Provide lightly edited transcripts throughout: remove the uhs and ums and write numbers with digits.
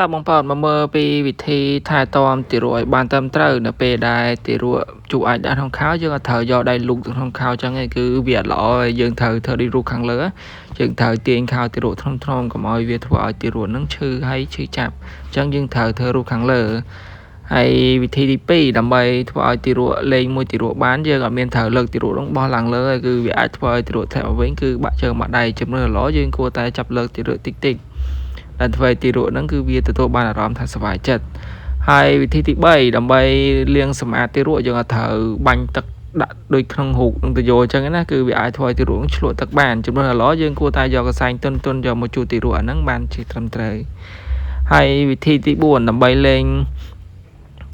តើបងប្អូនមកមើលពីវិធីថែទាំទារកឲ្យបានត្រឹមត្រូវនៅពេលដែលទារកជក់អាចដាក់ក្នុងខោយើងអត់ត្រូវយកដៃលូកទៅក្នុងខោចឹងឯងគឺវាអត់ល្អហើយយើងត្រូវធ្វើដូចរូបខាងលើយើងត្រូវទាញខោទារកថ្នមៗកុំឲ្យវាធ្វើឲ្យទារកនឹងឈឺហើយឈឺចាប់ចឹងយើងត្រូវធ្វើរូបខាងលើហើយវិធីទី2ដើម្បីធ្វើឲ្យទារកលេងមួយទារកបានយើងអត់មានត្រូវលើកទារកនឹងបោះឡើងលើហើយគឺវាអាចធ្វើឲ្យទារកធ្លាក់មកវិញគឺបាក់ជើងបាក់ដៃជំរឿនល្អយើងគួរតែចាប់លើកទារកតិចៗដែលធ្វើឲ្យទារកហ្នឹងគឺវាទទួលបានអារម្មណ៍ថាសុបាយចិត្តហើយវិធីទី3ដើម្បីលាងសម្អាតទារកយើងអត់ត្រូវបាញ់ទឹកដាក់ដូចក្នុងរូបនឹងទៅយកអញ្ចឹងណាគឺវាអាចធ្វើឲ្យទារកឆ្លក់ទឹកបានជំរឿនល្អយើងគួរតែយកកសែងទន់ៗយកមកជូតទារកអាហ្នឹងបានជាត្រឹមត្រូវហើយវិធីទី4ដើម្បីលេង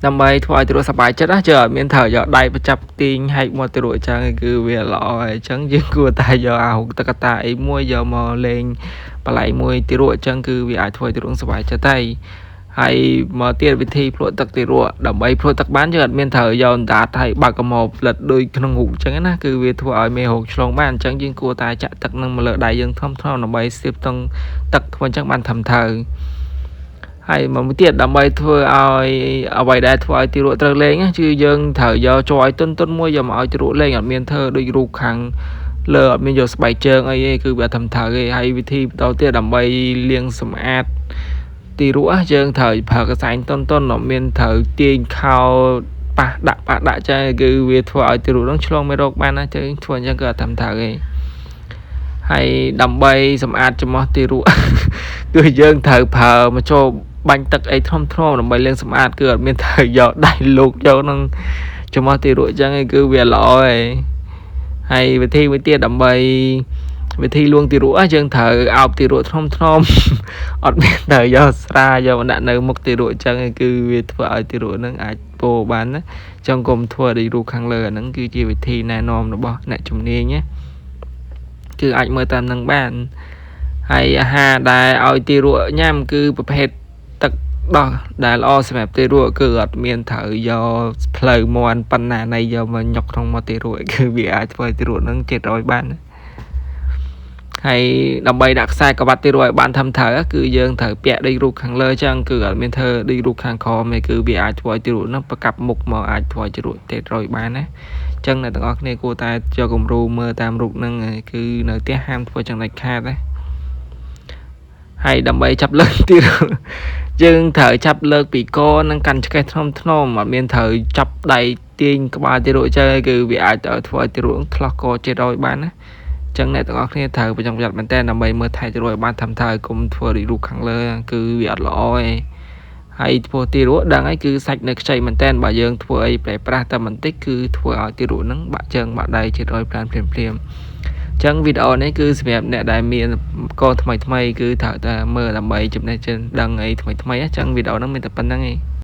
ដើម្បីធ្វើឲ្យទារកសប្បាយចិត្តណាchứអត់មានត្រូវយកដៃប្រចាប់ទាញហែកមកទារកអញ្ចឹងគឺវាល្អហើយអញ្ចឹងយើងគួរតែយកអារូបទឹកកតាអីមួយយកមកលេងបលែងមួយទារកអញ្ចឹងគឺវាអាចធ្វើឲ្យទារកសប្បាយចិត្តហើយមកទៀតវិធីភ្លក់ទឹកទារកដើម្បីភ្លក់ទឹកបានយើងអត់មានត្រូវយកអណ្ដាតហើយបើកកមកផ្លិតដូចក្នុងរូបអញ្ចឹងណាគឺវាធ្វើឲ្យមេរោគឆ្លងបានអញ្ចឹងយើងគួរតែចាក់ទឹកនឹងមកលើដៃយើងថ្នមៗដើម្បីស្ទាបទឹកធ្វើអញ្ចឹងបានត្រឹមត្រូវហើយមួយទៀតដើម្បីធ្វើឲ្យអ្វីដែលធ្វើឲ្យទារកត្រូវលេងគឺយើងត្រូវយកជ័រឲ្យទន់ៗមួយយកមកឲ្យទារកលេងអត់មានធ្វើដូចរូបខាងលើអត់មានយកស្បែកជើងអីទេគឺវាត្រឹមត្រូវទេហើយវិធីបន្តទៀតដើម្បីលាងសម្អាតទារកយើងត្រូវប្រើកសែងទន់ៗអត់មានត្រូវទាញខោប៉ះដាក់ចាគឺវាធ្វើឲ្យទារកនឹងឆ្លងមេរោគបានណាចឹងធ្វើអញ្ចឹងគឺអត់ត្រឹមត្រូវទេហើយដើម្បីសម្អាតច្រមុះទារកគឺយើងត្រូវប្រើមកចូលបាញ់ទឹកអីថ្នមដើម្បីលាងសម្អាតគឺអត់មានត្រូវយកដៃលោកយកនឹងច្រមុះទារកអញ្ចឹងគឺវាល្អទេហើយវិធីមួយទៀតដើម្បីវិធីលួងទារកយើងត្រូវអោបទារកថ្នមអត់មានត្រូវយកស្រាយកមកដាក់នៅមុខទារកអញ្ចឹងគឺវាធ្វើឲ្យទារកនឹងអាចពោបានណាអញ្ចឹងកុំធ្វើដូចរូបខាងលើអាហ្នឹងគឺជាវិធីណែនាំរបស់អ្នកជំនាញណាគឺអាចមើលតាមនឹងបានហើយអាហារដែលឲ្យទារកញ៉ាំគឺប្រភេទទឹកដោះដែលល្អសម្រាប់ទារកគឺអត់មានត្រូវយកផ្លូវមន់ប៉ុណ្ណាណៃយកមកញុកក្នុងមាត់ទារកគឺវាអាចធ្វើឲ្យទារកនឹងចិត្តរយបានហើយដើម្បីដាក់ខ្សែក្រវ៉ាត់ទារកឲ្យបានត្រឹមត្រូវគឺយើងត្រូវពាក់ដូចរូបខាងលើចឹងគឺអត់មានធ្វើដូចរូបខាងក្រោមទេគឺវាអាចធ្វើឲ្យទារកនឹងប្រកាប់មុខមកអាចធ្វើឲ្យទារកទេរយបានណាចឹងអ្នកទាំងអស់គ្នាគួរតែយកគំរូមើលតាមរូបហ្នឹងគឺនៅផ្ទះហាមធ្វើចំណុចខាតណាហើយដើម្បីចាប់លើកទារកយើងត្រូវចាប់លើកពីកនិងកាន់ឆ្កេះថ្នមអត់មានត្រូវចាប់ដៃទាញក្បាលទារកចឹងគឺវាអាចធ្វើឲ្យទារកថ្លោះកចិត្តរយបានណាចឹងអ្នកទាំងអស់គ្នាត្រូវប្រយ័ត្នមែនតើដើម្បីមើលថែទារកឲ្យបានត្រឹមត្រូវកុំធ្វើដូចរូបខាងលើគឺវាអត់ល្អទេហើយធ្វើទារកដឹងហើយគឺសាច់នៅខ្ចីមែនតើបើយើងធ្វើអីប្រែប្រាស់តែបន្តិចគឺធ្វើឲ្យទារកហ្នឹងបាក់ជើងបាក់ដៃចិត្តរយភ្លាមចឹងវីដេអូនេះគឺសម្រាប់អ្នកដែលមានកថ្មីគឺត្រូវតែមើលដើម្បីចំណេះដឹងអីថ្មីចឹងវីដេអូហ្នឹងមានតែប៉ុណ្្នឹងឯង